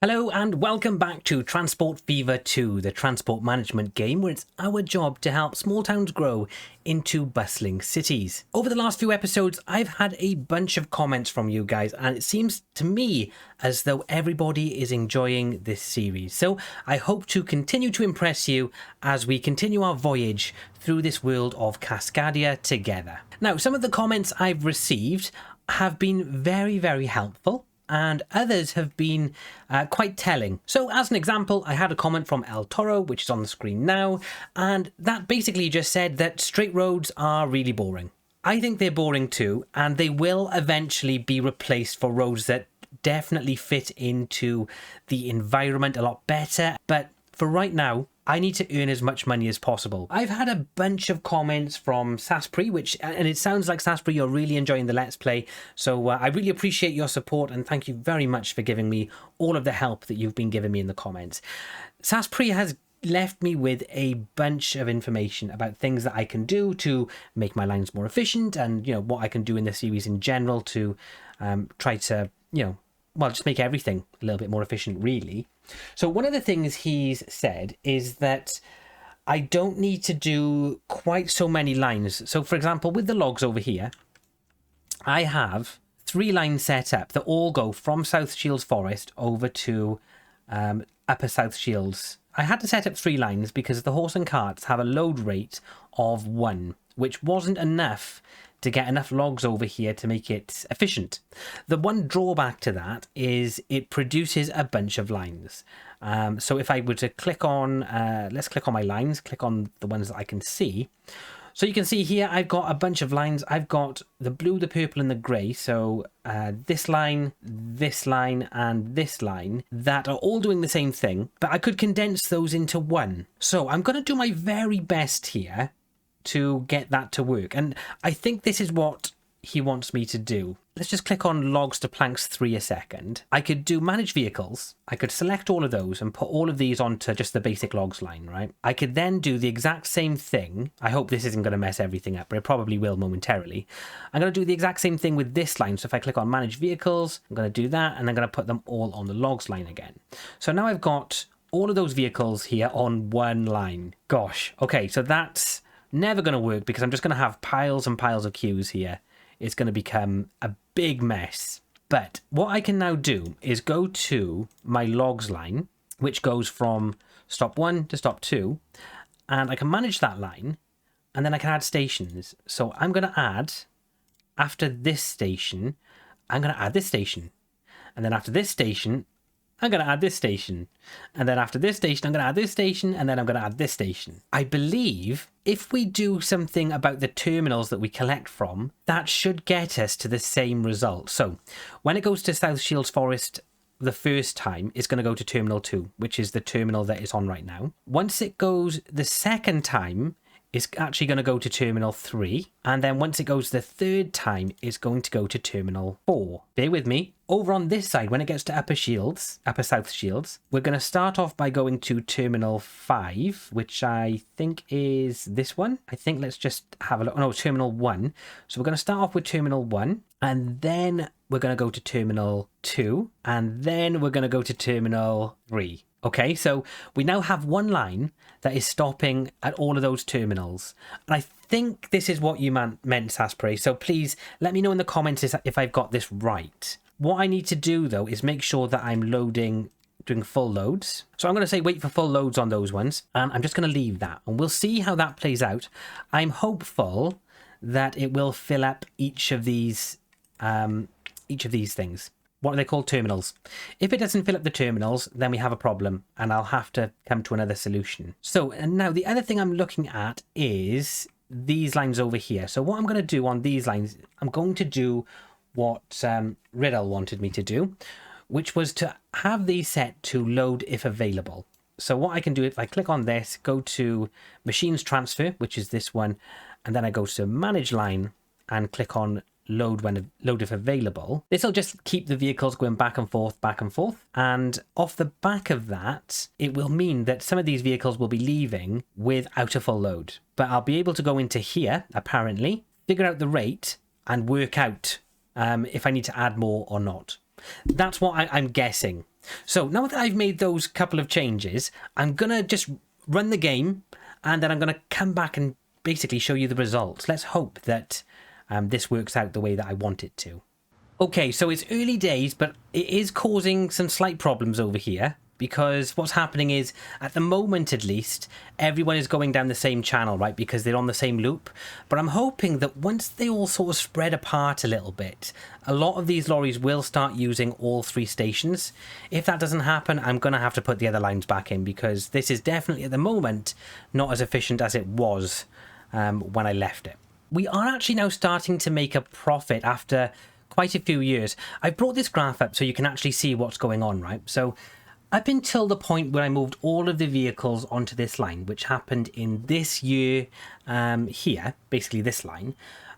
Hello and welcome back to Transport Fever 2, the transport management game where it's our job to help small towns grow into bustling cities. Over the last few episodes, I've had a bunch of comments from you guys, and it seems to me as though everybody is enjoying this series. So I hope to continue to impress you as we continue our voyage through this world of Cascadia together. Now, some of the comments I've received have been very helpful, and others have been quite telling. So as an example, I had a comment from El Toro, which is on the screen now, and that basically just said that straight roads are really boring. I think they're boring too, and they will eventually be replaced for roads that definitely fit into the environment a lot better, but for right now, I need to earn as much money as possible. I've had a bunch of comments from Saspri, and it sounds like Saspri, you're really enjoying the Let's Play. So I really appreciate your support, and thank you very much for giving me all of the help that you've been giving me in the comments. Saspri has left me with a bunch of information about things that I can do to make my lines more efficient, and what I can do in the series in general to try to just make everything a little bit more efficient, really. So one of the things he's said is that I don't need to do quite so many lines. So for example, with the logs over here, I have 3 lines set up that all go from South Shields Forest over to Upper South Shields. I had to set up 3 lines because the horse and carts have a load rate of 1, which wasn't enough to get enough logs over here to make it efficient. The one drawback to that is it produces a bunch of lines. So if I were to click on, let's click on my lines, click on the ones that I can see. So you can see here, I've got a bunch of lines. I've got the blue, the purple, and the grey. So this line, and this line that are all doing the same thing, but I could condense those into one. So I'm going to do my very best here to get that to work, and I think this is what he wants me to do. Let's just click on logs to planks 3 a second. I could do manage vehicles. I could select all of those and put all of these onto just the basic logs line, right? I could then do the exact same thing. I hope this isn't going to mess everything up, but it probably will momentarily. I'm going to do the exact same thing with this line. So if I click on manage vehicles, I'm going to do that, and I'm going to put them all on the logs line again. So now I've got all of those vehicles here on one line. Gosh, okay, so that's never going to work because I'm just going to have piles and piles of queues here. It's going to become a big mess. But what I can now do is go to my logs line, which goes from stop 1 to stop 2, and I can manage that line, and then I can add stations. So I'm going to add, after this station, I'm going to add this station. And then after this station, I'm going to add this station. And then after this station, I'm going to add this station. And then I'm going to add this station. I believe if we do something about the terminals that we collect from, that should get us to the same result. So when it goes to South Shields Forest the first time, it's going to go to Terminal 2, which is the terminal that it's on right now. Once it goes the second time, it's actually going to go to Terminal 3. And then once it goes the third time, it's going to go to Terminal 4. Bear with me. Over on this side, when it gets to Upper South Shields, we're going to start off by going to Terminal 5, which I think is this one. I think let's just have a look. Oh, no, Terminal 1. So we're going to start off with Terminal 1, and then we're going to go to Terminal 2, and then we're going to go to Terminal 3. Okay, so we now have one line that is stopping at all of those terminals. And I think this is what you meant, Saspri. So please let me know in the comments if I've got this right. What I need to do, though, is make sure that I'm doing full loads. So I'm going to say wait for full loads on those ones. And I'm just going to leave that. And we'll see how that plays out. I'm hopeful that it will fill up each of these things. What are they called? Terminals. If it doesn't fill up the terminals, then we have a problem and I'll have to come to another solution. So, and now the other thing I'm looking at is these lines over here. So what I'm going to do on these lines, I'm going to do what Riddle wanted me to do, which was to have these set to load if available. So what I can do, if I click on this, go to Machines Transfer, which is this one, and then I go to Manage Line and click on load if available. This will just keep the vehicles going back and forth, and off the back of that, it will mean that some of these vehicles will be leaving without a full load. But I'll be able to go into here, apparently, figure out the rate, and work out if I need to add more or not. That's what I'm guessing. So now that I've made those couple of changes, I'm going to just run the game, and then I'm going to come back and basically show you the results. Let's hope that this works out the way that I want it to. Okay, so it's early days, but it is causing some slight problems over here, because what's happening is, at the moment at least, everyone is going down the same channel, right, because they're on the same loop. But I'm hoping that once they all sort of spread apart a little bit, a lot of these lorries will start using all 3 stations. If that doesn't happen, I'm going to have to put the other lines back in, because this is definitely, at the moment, not as efficient as it was when I left it. We are actually now starting to make a profit after quite a few years. I've brought this graph up so you can actually see what's going on, right? So up until the point where I moved all of the vehicles onto this line, which happened in this year here, basically this line,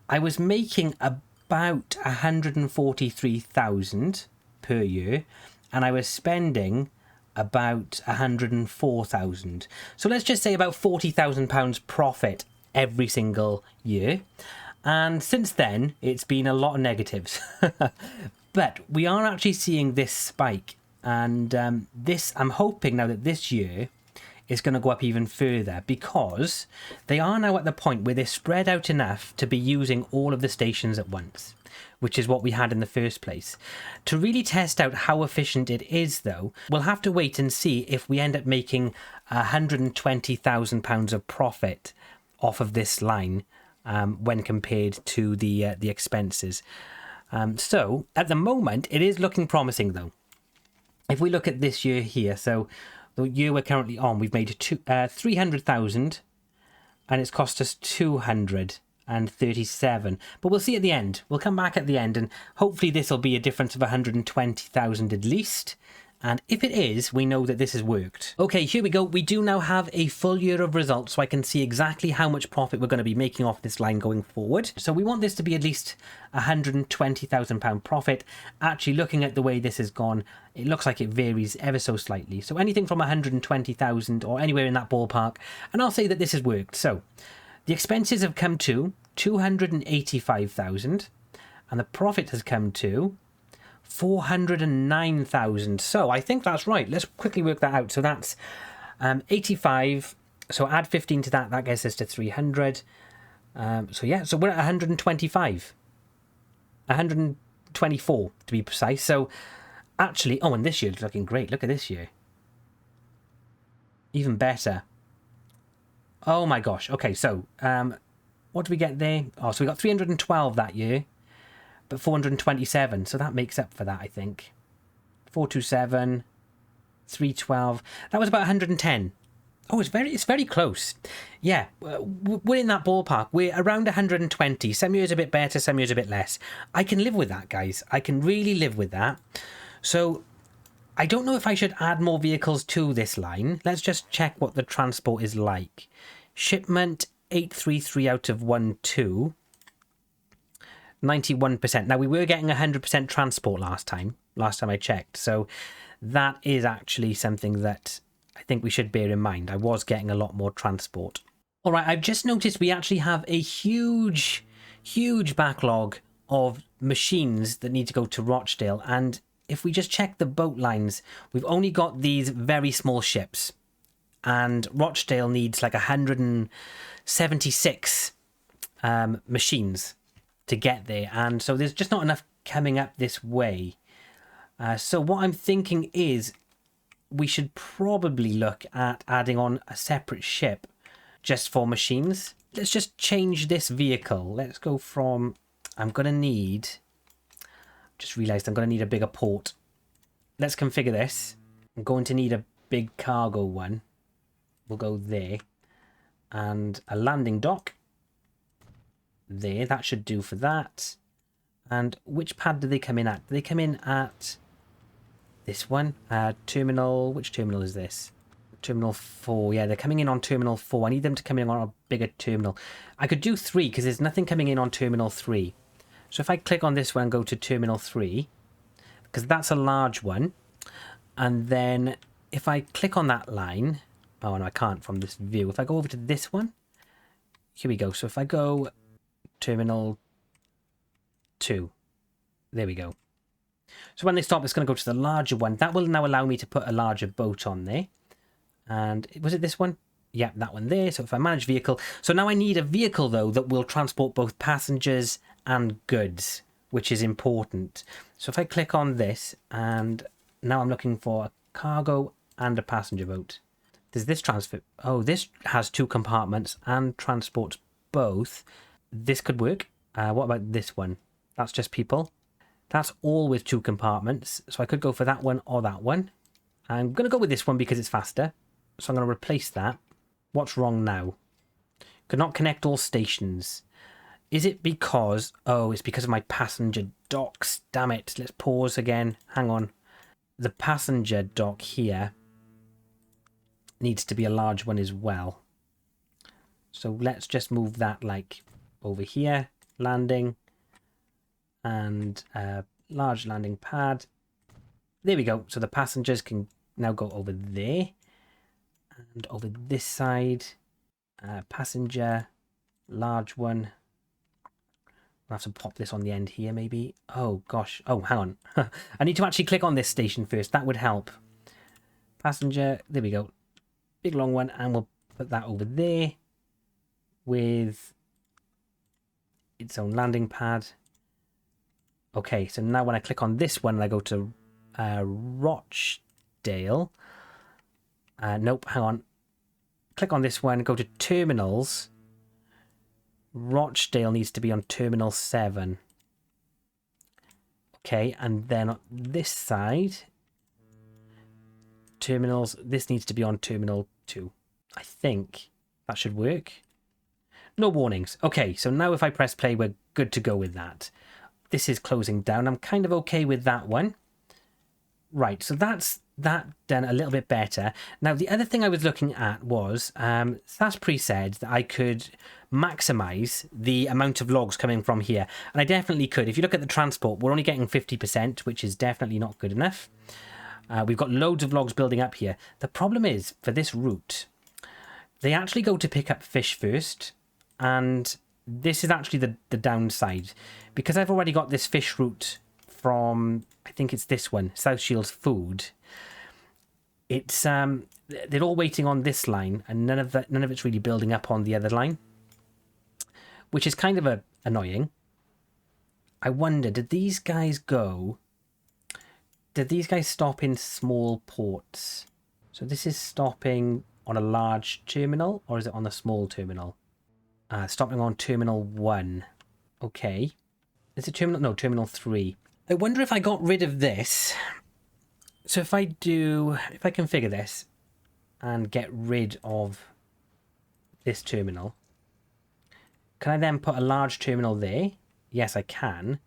I was making about 143,000 per year, and I was spending about 104,000. So let's just say about £40,000 profit every single year. And since then, it's been a lot of negatives. But we are actually seeing this spike. And I'm hoping now that this year is going to go up even further, because they are now at the point where they're spread out enough to be using all of the stations at once, which is what we had in the first place. To really test out how efficient it is, though, we'll have to wait and see if we end up making £120,000 of profit off of this line when compared to the expenses. So at the moment, it is looking promising, though. If we look at this year here, so the year we're currently on, we've made 300,000, and it's cost us 237. But we'll see at the end. We'll come back at the end, and hopefully this will be a difference of 120,000 at least. And if it is, we know that this has worked. Okay, here we go. We do now have a full year of results, so I can see exactly how much profit we're going to be making off this line going forward. So we want this to be at least £120,000 profit. Actually, looking at the way this has gone, it looks like it varies ever so slightly. So anything from 120,000 or anywhere in that ballpark. And I'll say that this has worked. So the expenses have come to 285,000, and the profit has come to 409,000. So I think that's right. Let's quickly work that out. So that's 85. So add 15 to that. That gets us to 300. So yeah, so we're at 125. 124 to be precise. So actually, oh, and this year's looking great. Look at this year. Even better. Oh my gosh. Okay, so what do we get there? Oh, so we got 312 that year. But 427, so that makes up for that, I think. 427, 312. That was about 110. Oh, it's very close. Yeah, we're in that ballpark. We're around 120. Some years a bit better, some years a bit less. I can live with that, guys. I can really live with that. So I don't know if I should add more vehicles to this line. Let's just check what the transport is like. Shipment 833 out of 12. 91%. Now, we were getting 100% transport last time I checked. So that is actually something that I think we should bear in mind. I was getting a lot more transport. All right, I've just noticed we actually have a huge backlog of machines that need to go to Rochdale. And if we just check the boat lines, we've only got these very small ships. And Rochdale needs like 176 machines to get there, and so there's just not enough coming up this way. So what I'm thinking is we should probably look at adding on a separate ship just for machines. Let's just change this vehicle. Let's go from, just realized I'm going to need a bigger port. Let's configure this. I'm going to need a big cargo one. We'll go there. And a landing dock. There, that should do for that. And which pad do they come in at? Do they come in at this one? Terminal, which terminal is this? Terminal 4. Yeah, they're coming in on Terminal 4. I need them to come in on a bigger terminal. I could do 3 because there's nothing coming in on Terminal 3. So if I click on this one and go to Terminal 3, because that's a large one. And then if I click on that line, oh no, I can't from this view. If I go over to this one, here we go. So if I go Terminal 2. There we go. So when they stop, it's going to go to the larger one. That will now allow me to put a larger boat on there. And was it this one? Yeah, that one there. So if I manage vehicle. So now I need a vehicle, though, that will transport both passengers and goods, which is important. So if I click on this, and now I'm looking for a cargo and a passenger boat. Does this transfer? Oh, this has 2 compartments and transports both. This could work. What about this one? That's just people. That's all with 2 compartments. So I could go for that one or that one. I'm going to go with this one because it's faster. So I'm going to replace that. What's wrong now? Could not connect all stations. Is it because... Oh, it's because of my passenger docks. Damn it. Let's pause again. Hang on. The passenger dock here needs to be a large one as well. So let's just move that like over here. Landing. And large landing pad. There we go. So the passengers can now go over there. And over this side. Passenger. Large one. I'll have to pop this on the end here, maybe. Oh, gosh. Oh, hang on. I need to actually click on this station first. That would help. Passenger. There we go. Big long one. And we'll put that over there with its own landing pad. Okay, so now when I click on this one and I go to Rochdale. Nope, hang on. Click on this one, go to terminals. Rochdale needs to be on terminal 7. Okay, and then on this side, terminals, this needs to be on terminal 2. I think that should work. No warnings. Okay, so now if I press play, we're good to go with that. This is closing down. I'm kind of okay with that one. Right, so that's that done a little bit better. Now, the other thing I was looking at was, Saspri said that I could maximize the amount of logs coming from here. And I definitely could. If you look at the transport, we're only getting 50%, which is definitely not good enough. We've got loads of logs building up here. The problem is, for this route, they actually go to pick up fish first. And this is actually the downside. Because I've already got this fish route from, I think it's this one, South Shields Food. It's they're all waiting on this line, and none of it's really building up on the other line, which is kind of annoying. I wonder, did these guys stop in small ports? So this is stopping on a large terminal, or is it on a small terminal? Stopping on terminal 1. Okay. Is it terminal? No, terminal 3. I wonder if I got rid of this. So if I configure this and get rid of this terminal, can I then put a large terminal there? Yes, I can. And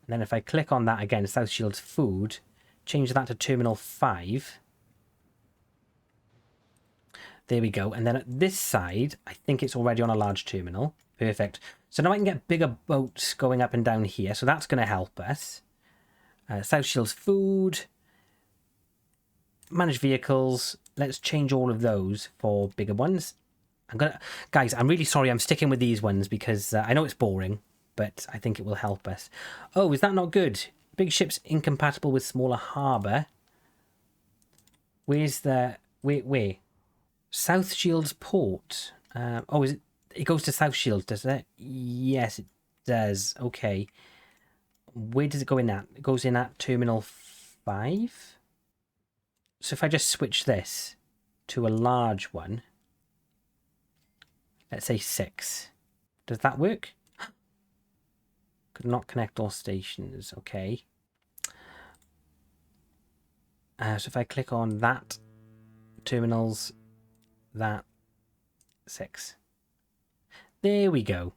then if I click on that again, South Shields Food, change that to terminal 5. There we go. And then at this side, I think it's already on a large terminal. Perfect. So now I can get bigger boats going up and down here. So that's going to help us. South Shields Food. Manage vehicles. Let's change all of those for bigger ones. Guys, I'm really sorry I'm sticking with these ones because I know it's boring, but I think it will help us. Oh, is that not good? Big ships incompatible with smaller harbour. Where's the... Where? South Shields Port. Oh, is it? It goes to South Shields, does it? Yes, it does. Okay. Where does it go in at? It goes in at Terminal 5. So if I just switch this to a large one, let's say 6. Does that work? Could not connect all stations. Okay. So if I click on that, terminals, that, 6. There we go.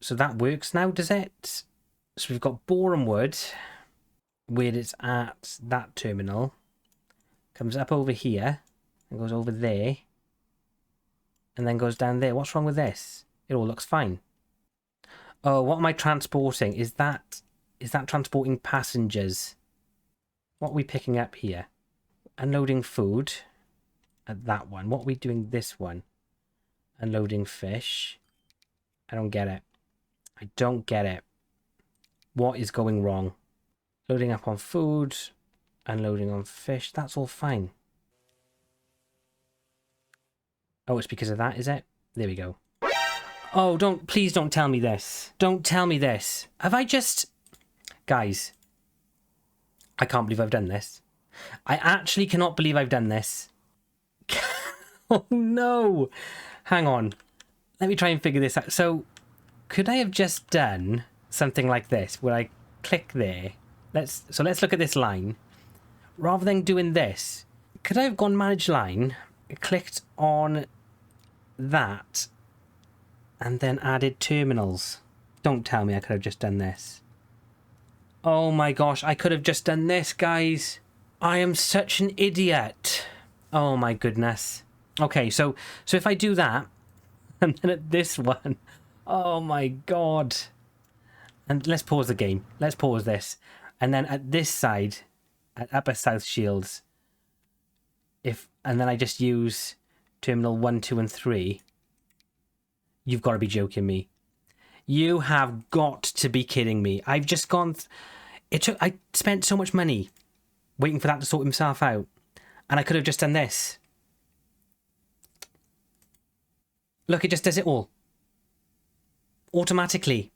So that works now, does it? So we've got Borehamwood, where it's at that terminal. Comes up over here and goes over there. And then goes down there. What's wrong with this? It all looks fine. Oh, what am I transporting? Is that transporting passengers? What are we picking up here? Unloading food at that one. What are we doing this one? Unloading fish. I don't get it. I don't get it. What is going wrong? Loading up on food, unloading on fish. That's all fine. Oh, it's because of that, is it? There we go. Oh, please don't tell me this. Don't tell me this. Have I just... Guys, I can't believe I've done this. I actually cannot believe I've done this. Oh, no. Hang on. Let me try and figure this out. So, could I have just done something like this, where I click there? Let's look at this line. Rather than doing this, could I have gone manage line, clicked on that, and then added terminals? Don't tell me I could have just done this. Oh my gosh, I could have just done this, guys. I am such an idiot. Oh my goodness. Okay, so if I do that, and then at this one, oh my god. And let's pause the game. Let's pause this. And then at this side, at upper south shields, and then I just use terminal 1, 2, and 3. You've got to be joking me. You have got to be kidding me. I've just gone... I spent so much money waiting for that to sort himself out. And I could have just done this. Look, it just does it all. Automatically.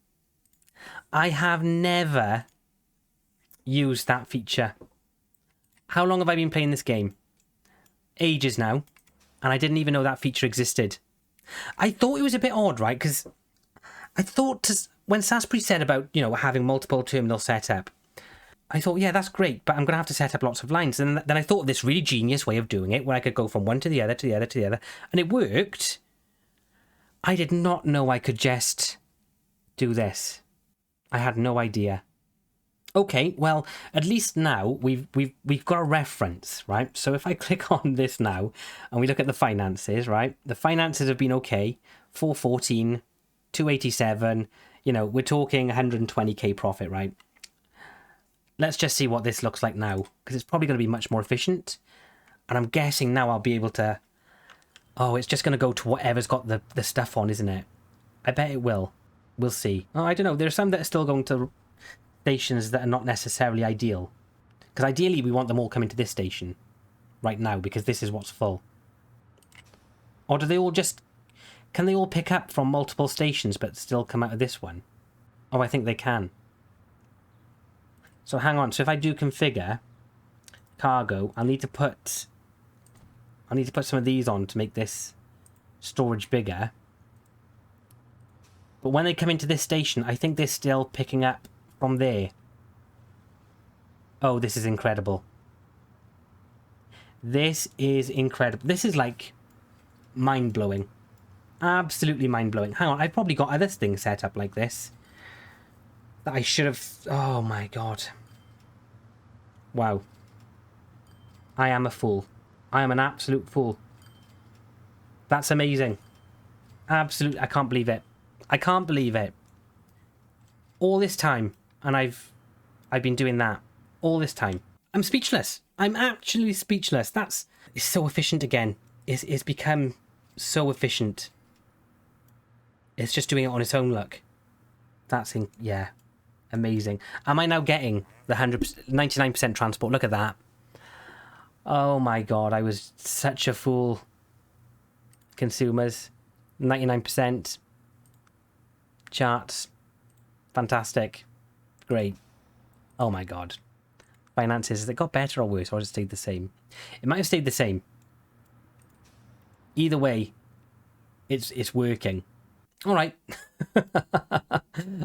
I have never used that feature. How long have I been playing this game? Ages now. And I didn't even know that feature existed. I thought it was a bit odd, right? Because I thought when Sasbury said about, you know, having multiple terminals set up, I thought, yeah, that's great, but I'm going to have to set up lots of lines. And then I thought of this really genius way of doing it, where I could go from one to the other, to the other, to the other. And it worked. I did not know I could just do this. I had no idea. Okay, well, at least now we've got a reference, right? So if I click on this now and we look at the finances, right? The finances have been okay. 414, 287, you know, we're talking 120k profit, right? Let's just see what this looks like now, because it's probably going to be much more efficient. And I'm guessing now I'll be able to... Oh, it's just going to go to whatever's got the stuff on, isn't it? I bet it will. We'll see. Oh, I don't know. There are some that are still going to stations that are not necessarily ideal. Because ideally we want them all coming to this station right now, because this is what's full. Or do they all just... Can they all pick up from multiple stations but still come out of this one? Oh, I think they can. So hang on. So if I do configure cargo, I'll need to put some of these on to make this storage bigger. But when they come into this station, I think they're still picking up from there. Oh, this is incredible. This is incredible. This is like mind-blowing. Absolutely mind-blowing. Hang on, I've probably got other things set up like this that I should have... Oh my god. Wow. I am a fool. I am an absolute fool. That's amazing. Absolutely. I can't believe it. I can't believe it. All this time, and I've been doing that all this time. I'm speechless. I'm actually speechless. It's so efficient again. It's become so efficient. It's just doing it on its own, look. Yeah, amazing. Am I now getting the 99% transport? Look at that. Oh my god, I was such a fool. Consumers, 99%. Charts, fantastic. Great. Oh my god. Finances, has it got better or worse, or has it stayed the same? It might have stayed the same. Either way, it's working. All right.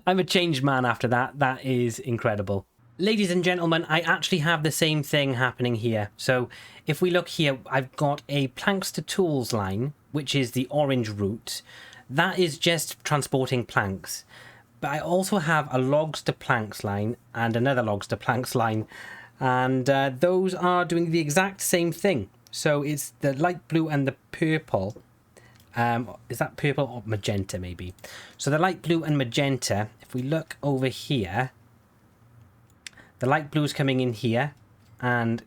I'm a changed man after that. That is incredible. Ladies and gentlemen, I actually have the same thing happening here. So if we look here, I've got a planks to tools line, which is the orange route. That is just transporting planks. But I also have a logs to planks line and another logs to planks line. And those are doing the exact same thing. So it's the light blue and the purple. Is that purple or magenta maybe? So the light blue and magenta, if we look over here, the light blue is coming in here and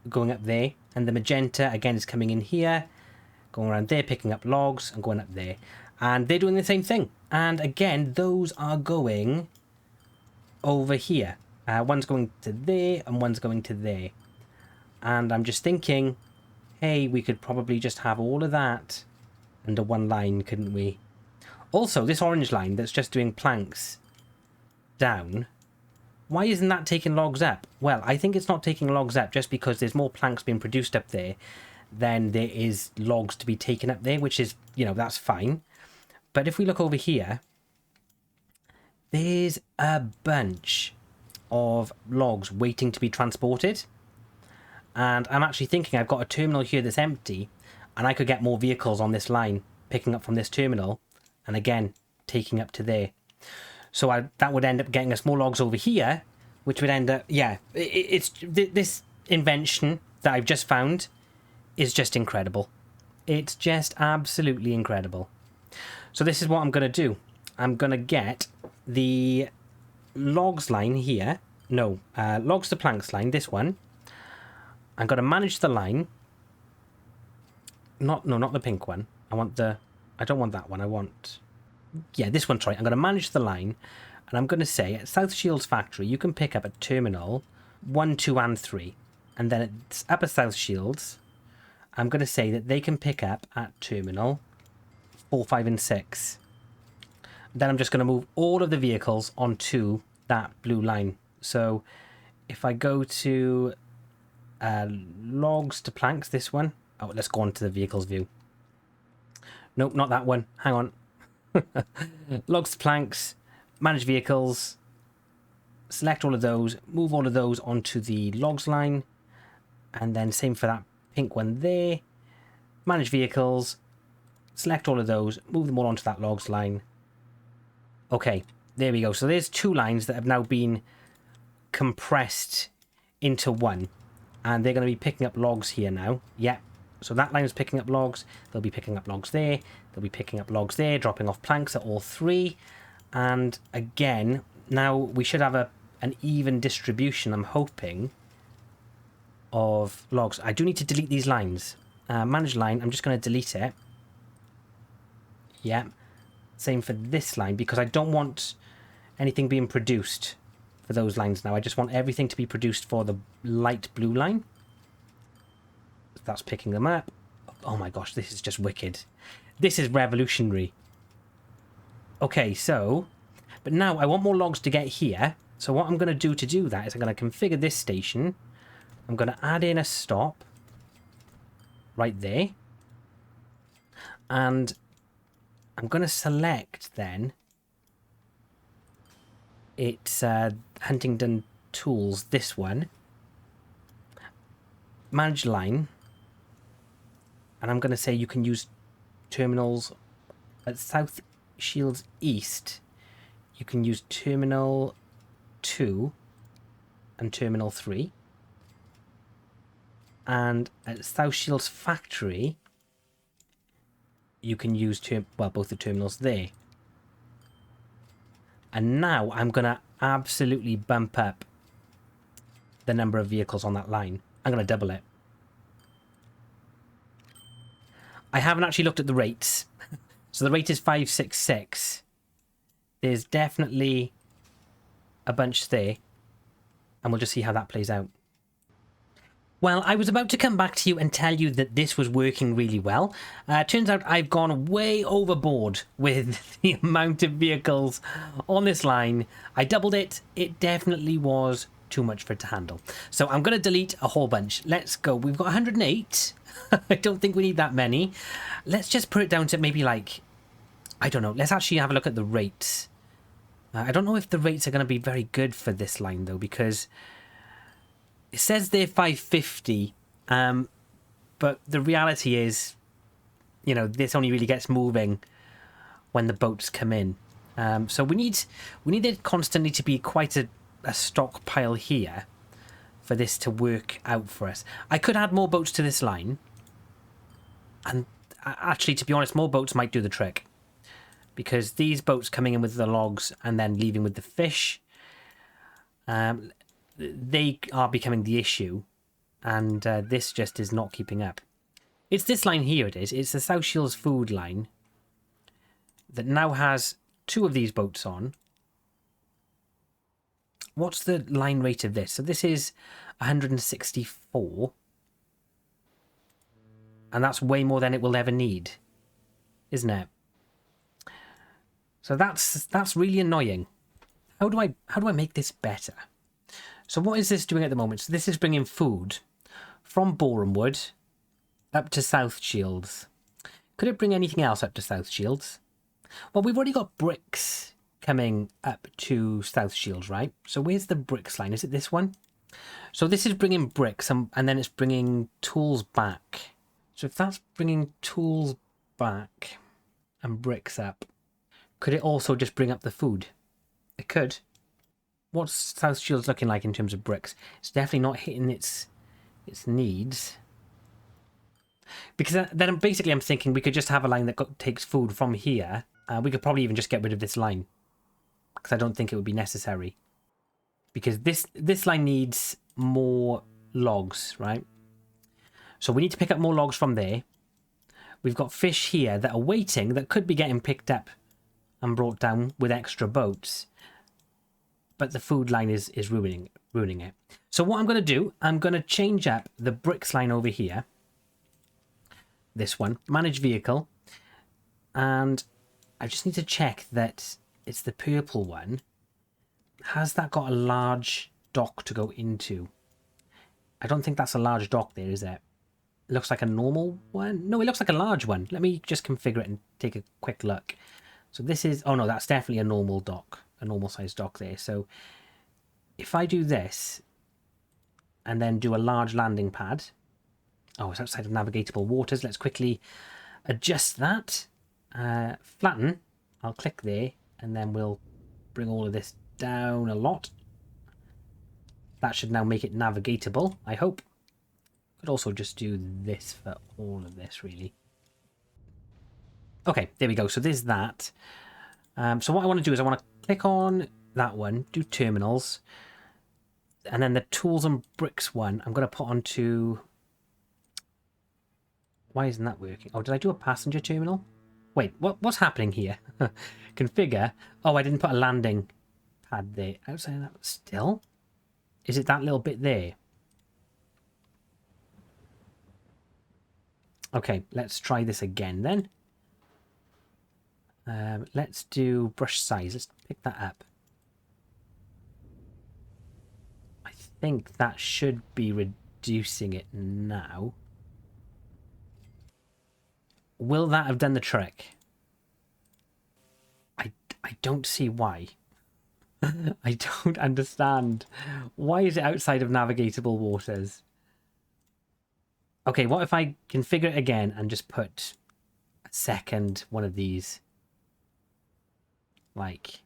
going up there. And the magenta, again, is coming in here, going around there, picking up logs and going up there. And they're doing the same thing. And again, those are going over here. One's going to there and one's going to there. And I'm just thinking, hey, we could probably just have all of that under one line, couldn't we? Also, this orange line that's just doing planks down, why isn't that taking logs up? Well, I think it's not taking logs up just because there's more planks being produced up there than there is logs to be taken up there, which is, you know, that's fine. But if we look over here, there's a bunch of logs waiting to be transported. And I'm actually thinking I've got a terminal here that's empty, and I could get more vehicles on this line, picking up from this terminal, and again, taking up to there. So that would end up getting us more logs over here, which would end up, yeah, this invention that I've just found is just incredible. It's just absolutely incredible. So this is what I'm going to do. I'm going to get the logs line here. No, logs to planks line, this one. I'm going to manage the line. Not the pink one. I don't want that one. I want... Yeah, this one's right. I'm going to manage the line, and I'm going to say at South Shields Factory, you can pick up at Terminal 1, 2, and 3. And then at Upper South Shields, I'm going to say that they can pick up at Terminal 4, 5, and 6. Then I'm just going to move all of the vehicles onto that blue line. So if I go to logs to planks, this one. Oh, let's go on to the vehicles view. Nope, not that one. Hang on. Logs to planks, manage vehicles, select all of those, move all of those onto the logs line, and then same for that pink one there. Manage vehicles, select all of those, move them all onto that logs line. Okay, there we go. So there's two lines that have now been compressed into one, and they're going to be picking up logs here now. Yep. So that line is picking up logs. They'll be picking up logs there. They'll be picking up logs there, dropping off planks at all three. And again, now we should have an even distribution, I'm hoping, of logs. I do need to delete these lines. Manage line, I'm just going to delete it. Yeah. Same for this line, because I don't want anything being produced for those lines now. I just want everything to be produced for the light blue line. That's picking them up. Oh my gosh, this is just wicked. This is revolutionary. Okay, so... But now I want more logs to get here. So what I'm going to do that is I'm going to configure this station. I'm going to add in a stop. Right there. And I'm going to select then... It's Huntingdon Tools, this one. Manage line. And I'm going to say you can use terminals at South Shields East. You can use Terminal 2 and Terminal 3. And at South Shields Factory, you can use both the terminals there. And now I'm going to absolutely bump up the number of vehicles on that line. I'm going to double it. I haven't actually looked at the rates. So the rate is 566. There's definitely a bunch there. And we'll just see how that plays out. Well, I was about to come back to you and tell you that this was working really well. Turns out I've gone way overboard with the amount of vehicles on this line. I doubled it. It definitely was too much for it to handle. So I'm going to delete a whole bunch. Let's go. We've got 108. I don't think we need that many. Let's just put it down to maybe like, I don't know. Let's actually have a look at the rates. I don't know if the rates are going to be very good for this line though, because it says they're 550. But the reality is, you know, this only really gets moving when the boats come in. So we need it constantly to be quite a stockpile here for this to work out for us. I could add more boats to this line. And actually, to be honest, more boats might do the trick. Because these boats coming in with the logs and then leaving with the fish, they are becoming the issue. And this just is not keeping up. It's this line here it is. It's the South Shields food line that now has 2 of these boats on. What's the line rate of this? So this is 164. And that's way more than it will ever need, isn't it? So that's really annoying. How do I make this better? So what is this doing at the moment? So this is bringing food from Borehamwood up to South Shields. Could it bring anything else up to South Shields? Well, we've already got bricks coming up to South Shields, right? So where's the bricks line? Is it this one? So this is bringing bricks and then it's bringing tools back. So if that's bringing tools back and bricks up, could it also just bring up the food? It could. What's South Shields looking like in terms of bricks? It's definitely not hitting its needs. Because then basically I'm thinking we could just have a line that takes food from here. We could probably even just get rid of this line. Because I don't think it would be necessary. Because this line needs more logs, right? So we need to pick up more logs from there. We've got fish here that are waiting, that could be getting picked up and brought down with extra boats. But the food line is ruining it. So what I'm going to do, I'm going to change up the bricks line over here. This one, manage vehicle. And I just need to check that it's the purple one. Has that got a large dock to go into? I don't think that's a large dock there, is it? It looks like a normal one. No, it looks like a large one. Let me just configure it and take a quick look. So this is... Oh, no, that's definitely a normal dock. A normal size dock there. So if I do this and then do a large landing pad... Oh, it's outside of navigatable waters. Let's quickly adjust that. Flatten. I'll click there and then we'll bring all of this down a lot. That should now make it navigatable, I hope. Could also just do this for all of this, really. Okay, there we go. So there's that. So what I want to do is I want to click on that one, do terminals, and then the tools and bricks one, I'm going to put onto... Why isn't that working? Oh, did I do a passenger terminal? Wait, what's happening here? Configure. Oh, I didn't put a landing pad there. Outside of that, still? Is it that little bit there? Okay, let's try this again then. Let's do brush size. Let's pick that up. I think that should be reducing it now. Will that have done the trick? I don't see why. I don't understand. Why is it outside of navigatable waters? Okay, what if I configure it again and just put a second one of these? Like,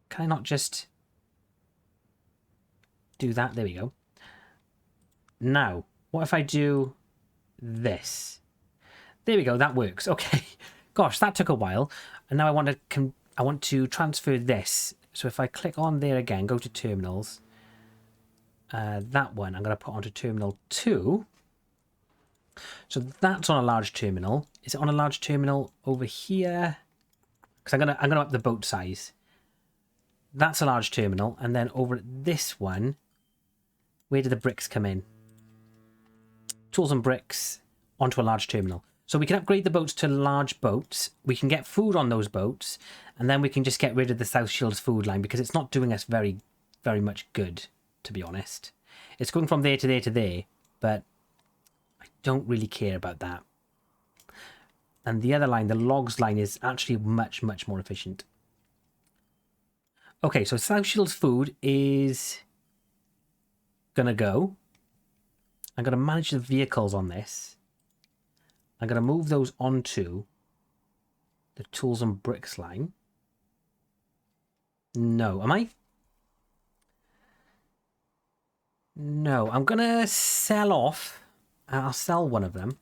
can I not just do that? There we go. Now, what if I do this? There we go, that works. Okay. Gosh, that took a while. And now I want to transfer this. So if I click on there again, go to terminals. That one I'm going to put onto terminal 2. So that's on a large terminal. Is it on a large terminal over here? Because I'm gonna up the boat size. That's a large terminal, and then over at this one, where do the bricks come in? Tools and bricks onto a large terminal. So we can upgrade the boats to large boats. We can get food on those boats, and then we can just get rid of the South Shields food line because it's not doing us very, very much good, to be honest. It's going from there to there to there, but I don't really care about that. And the other line, the logs line, is actually much, much more efficient. Okay, so South Shields food is gonna go. I'm gonna manage the vehicles on this. I'm going to move those onto the tools and bricks line. No, am I? No, I'm going to sell off. I'll sell one of them.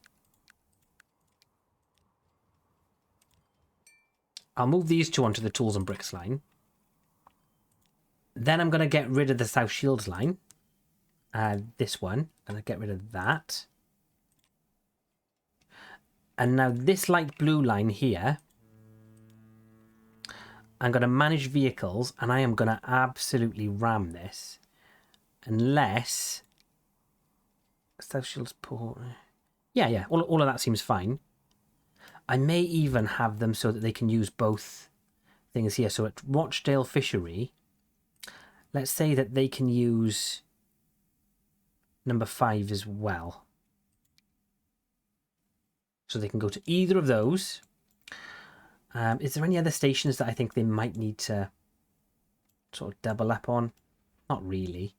I'll move these two onto the tools and bricks line. Then I'm going to get rid of the South Shields line. This one. I'm going to get rid of that. And now this light blue line here, I'm going to manage vehicles, and I am going to absolutely ram this. Unless... South Shields Port... Yeah, all of that seems fine. I may even have them so that they can use both things here. So at Rochdale Fishery, let's say that they can use number 5 as well. So they can go to either of those. Is there any other stations that I think they might need to sort of double up on? Not really.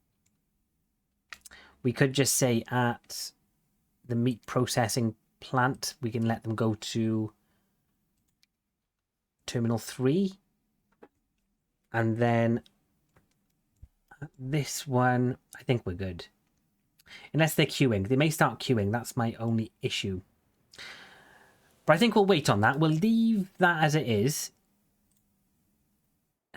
We could just say at the meat processing plant, we can let them go to Terminal 3. And then this one, I think we're good. Unless they're queuing. They may start queuing. That's my only issue. But I think we'll wait on that. We'll leave that as it is.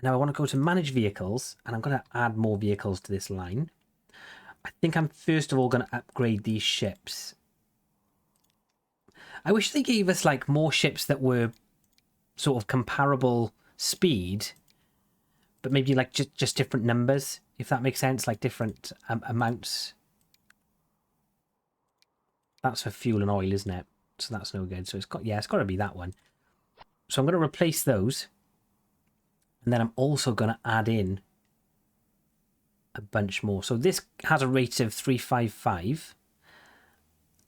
Now I want to go to manage vehicles, and I'm going to add more vehicles to this line. I think I'm first of all going to upgrade these ships. I wish they gave us like more ships that were sort of comparable speed, but maybe like just different numbers, if that makes sense, like different amounts. That's for fuel and oil, isn't it? So that's no good. So it's got to be that one. So I'm going to replace those. And then I'm also going to add in a bunch more. So this has a rate of 355.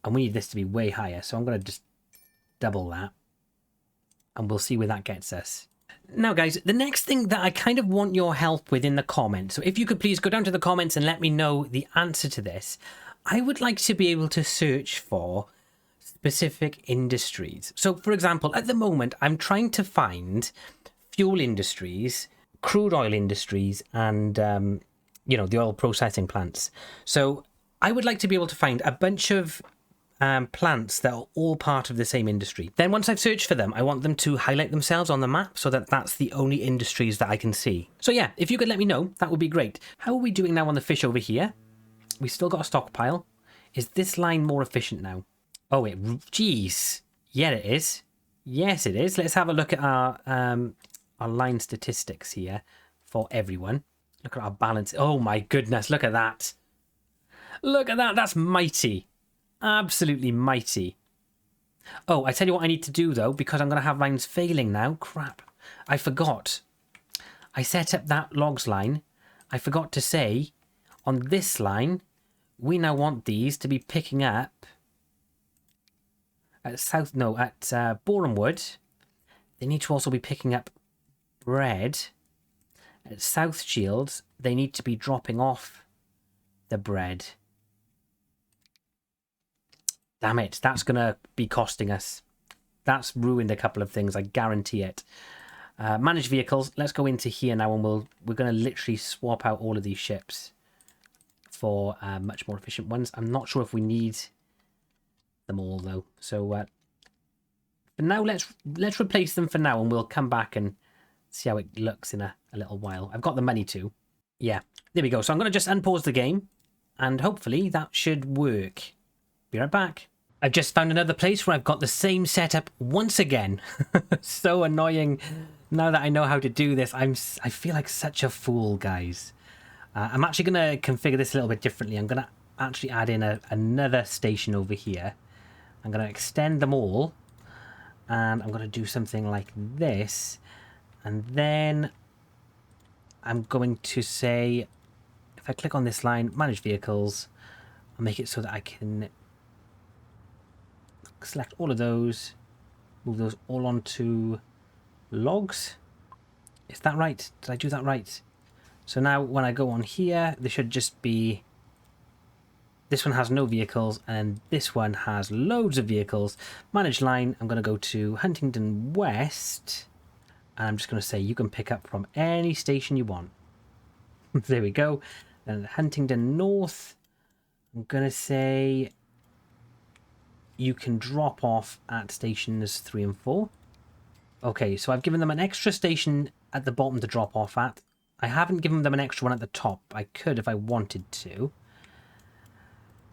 And we need this to be way higher. So I'm going to just double that. And we'll see where that gets us. Now, guys, the next thing that I kind of want your help with in the comments. So if you could please go down to the comments and let me know the answer to this. I would like to be able to search for specific industries. So, for example, at the moment, I'm trying to find fuel industries, crude oil industries, and, you know, the oil processing plants. So I would like to be able to find a bunch of plants that are all part of the same industry. Then once I've searched for them, I want them to highlight themselves on the map so that that's the only industries that I can see. So yeah, if you could let me know, that would be great. How are we doing now on the fish over here? We still got a stockpile. Is this line more efficient now? Oh, geez. Yeah, it is. Yes, it is. Let's have a look at our line statistics here for everyone. Look at our balance. Oh my goodness, look at that. Look at that. That's mighty. Absolutely mighty. Oh, I tell you what I need to do, though, because I'm going to have lines failing now. Crap. I forgot. I set up that logs line. I forgot to say, on this line, we now want these to be picking up at Borehamwood. They need to also be picking up bread. At South Shields, they need to be dropping off the bread. Damn it, that's going to be costing us. That's ruined a couple of things, I guarantee it. Manage vehicles. Let's go into here now, and we're going to literally swap out all of these ships for much more efficient ones. I'm not sure if we need them all, though. So for now, let's replace them for now, and we'll come back and see how it looks in a little while. I've got the money to. Yeah, there we go. So I'm going to just unpause the game, and hopefully that should work. Be right back. I've just found another place where I've got the same setup once again. So annoying. Now that I know how to do this, I feel like such a fool, guys. I'm actually going to configure this a little bit differently. I'm going to actually add in another station over here. I'm going to extend them all. And I'm going to do something like this. And then I'm going to say, if I click on this line, manage vehicles, I'll make it so that I can select all of those, move those all onto logs. Is that right? Did I do that right? So now when I go on here, there should just be, this one has no vehicles and this one has loads of vehicles. Manage line, I'm going to go to Huntingdon West, and I'm just going to say you can pick up from any station you want. There we go. And Huntingdon North, I'm going to say you can drop off at stations 3 and 4. Okay, so I've given them an extra station at the bottom to drop off at. I haven't given them an extra one at the top. I could if I wanted to.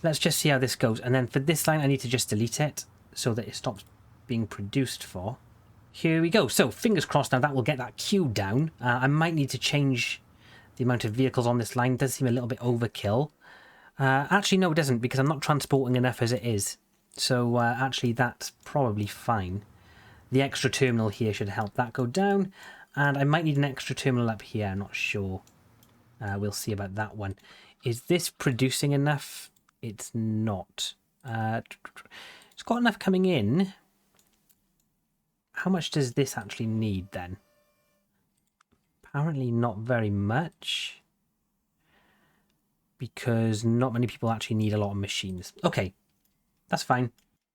Let's just see how this goes. And then for this line, I need to just delete it so that it stops being produced for. Here we go. So fingers crossed now that will get that queue down. I might need to change the amount of vehicles on this line. It does seem a little bit overkill. Actually, no, it doesn't, because I'm not transporting enough as it is. So actually, that's probably fine. The extra terminal here should help that go down. And I might need an extra terminal up here. I'm not sure. We'll see about that one. Is this producing enough? It's not. It's got enough coming in. How much does this actually need then? Apparently not very much. Because not many people actually need a lot of machines. Okay, that's fine.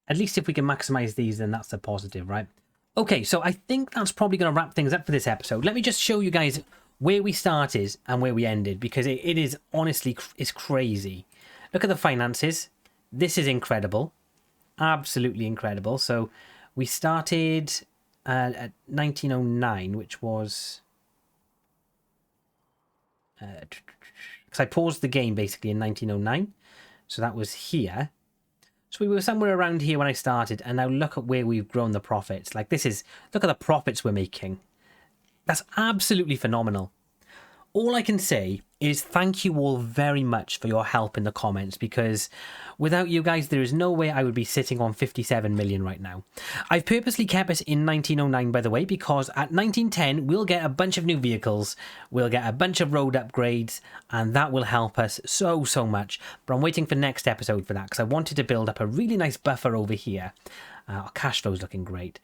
At least if we can maximize these, then that's a positive, right? Okay, so I think that's probably going to wrap things up for this episode. Let me just show you guys where we started and where we ended, because it is honestly, it's crazy. Look at the finances. This is incredible. Absolutely incredible. So we started at 1909, which was... because I paused the game basically in 1909. So that was here. So we were somewhere around here when I started, and now look at where we've grown the profits. Like this is, look at the profits we're making. That's absolutely phenomenal. All I can say is thank you all very much for your help in the comments, because without you guys, there is no way I would be sitting on 57 million right now. I've purposely kept it in 1909, by the way, because at 1910, we'll get a bunch of new vehicles, we'll get a bunch of road upgrades, and that will help us so much. But I'm waiting for next episode for that, because I wanted to build up a really nice buffer over here. Our cash flow's looking great.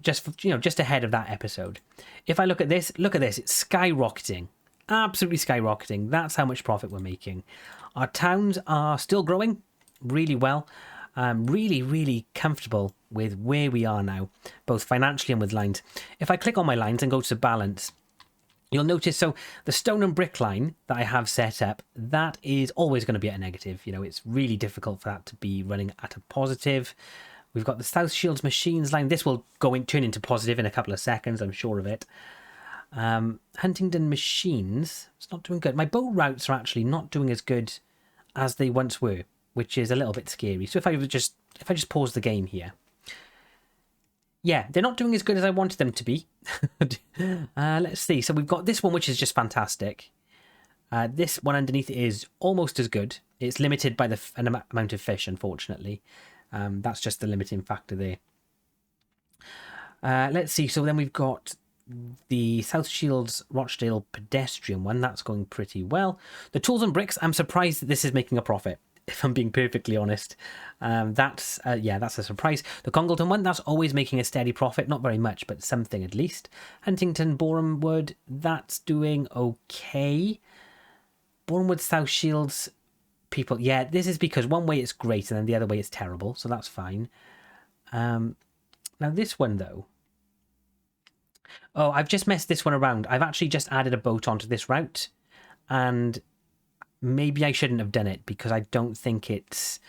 Just ahead of that episode. If I look at this, it's skyrocketing. Absolutely skyrocketing. That's how much profit we're making. Our towns are still growing really well. Really comfortable with where we are now, both financially and with lines. If I click on my lines and go to balance, you'll notice, so the stone and brick line that I have set up, that is always going to be at a negative. You know, it's really difficult for that to be running at a positive. We've got the South Shields machines line. This will turn into positive in a couple of seconds, I'm sure of it. Huntingdon machines, it's not doing good. My boat routes are actually not doing as good as they once were, which is a little bit scary. So if I just pause the game here, yeah, they're not doing as good as I wanted them to be. Let's see. So we've got this one, which is just fantastic. This one underneath is almost as good. It's limited by an amount of fish, unfortunately. That's just the limiting factor there. Let's see. So then we've got the South Shields Rochdale pedestrian one. That's going pretty well. The tools and bricks, I'm surprised that this is making a profit, if I'm being perfectly honest. That's a surprise. The Congleton one, that's always making a steady profit. Not very much, but something at least. Huntington Borehamwood, that's doing okay. Borehamwood South Shields people, yeah, this is because one way it's great and then the other way it's terrible, so that's fine. Now this one though, oh, I've just messed this one around. I've actually just added a boat onto this route, and maybe I shouldn't have done it, because I don't think there's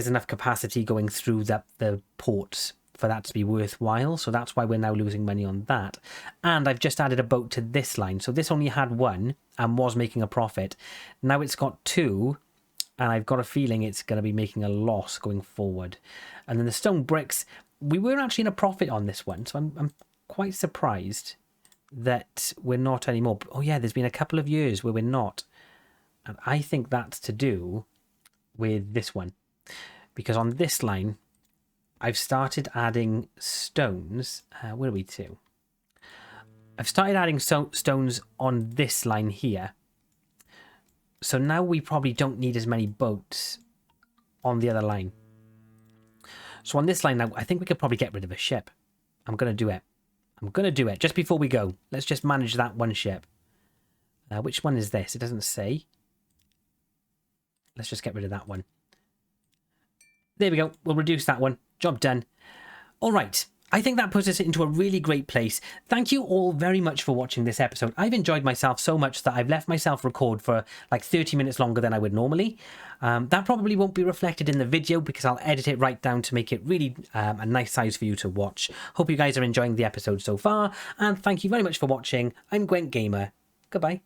enough capacity going through the ports for that to be worthwhile. So that's why we're now losing money on that. And I've just added a boat to this line. So this only had one and was making a profit. Now it's got two, and I've got a feeling it's going to be making a loss going forward. And then the stone bricks, we were actually in a profit on this one. So I'm quite surprised that we're not anymore. Oh yeah, there's been a couple of years where we're not. And I think that's to do with this one. Because on this line, I've started adding stones. Where are we to? I've started adding stones on this line here. So now we probably don't need as many boats on the other line. So on this line now, I think we could probably get rid of a ship. I'm going to do it. I'm going to do it. Just before we go, let's just manage that one ship. Which one is this? It doesn't say. Let's just get rid of that one. There we go. We'll reduce that one. Job done. All right. I think that puts us into a really great place. Thank you all very much for watching this episode. I've enjoyed myself so much that I've left myself record for like 30 minutes longer than I would normally. That probably won't be reflected in the video because I'll edit it right down to make it really a nice size for you to watch. Hope you guys are enjoying the episode so far, and thank you very much for watching. I'm Gwent Gamer. Goodbye.